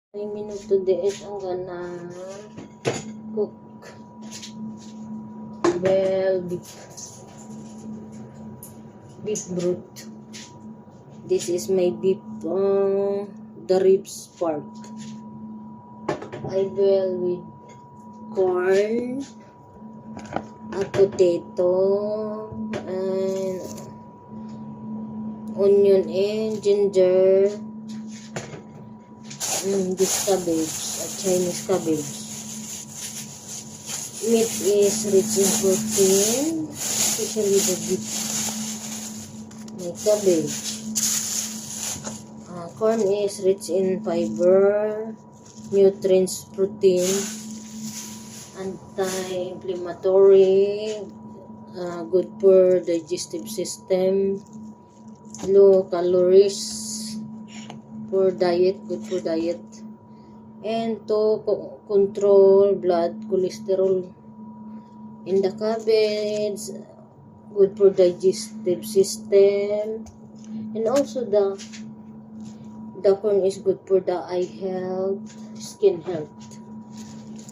Ay minuto DS ang gana cook well beef broth. This is my beef the ribs part. I boil with corn, a potato, and onion and ginger. This cabbage, a Chinese cabbage. Meat is rich in protein, especially the beef. My cabbage. Corn is rich in fiber, nutrients, protein, anti-inflammatory, good for digestive system, low calories, for diet, good for diet, and to control blood cholesterol. In the cabbage, good for digestive system, and also the corn is good for the eye health, skin health.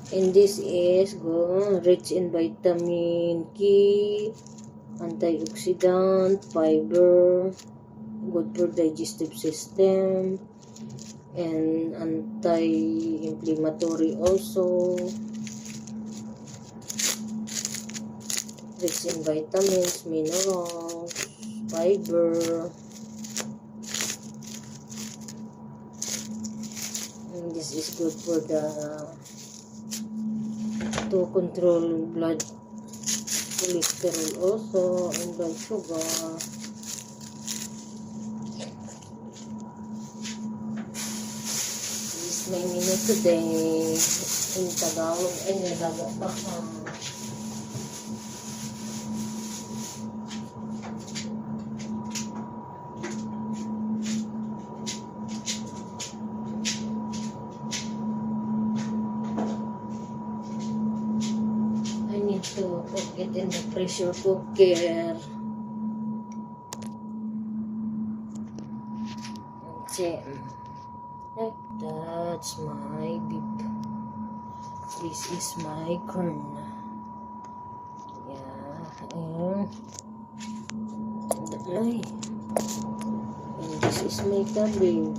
And this is good, rich in vitamin K, antioxidant, fiber, good for digestive system, and anti-inflammatory also, rich in vitamins, minerals, fiber. And this is good for to control blood cholesterol also, and blood sugar. May menu today in Tagalog ay nagagabak I need to cook it in the pressure cooker. That's my beef. This is my corn. Yeah, and this is my cabbage.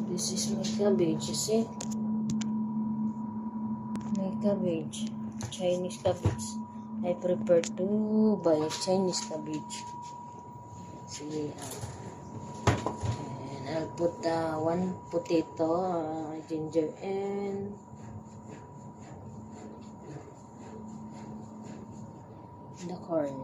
This is my cabbage, you see? My cabbage. Chinese cabbage. I prefer to buy Chinese cabbage. See, and I'll put one potato, ginger, and the corn.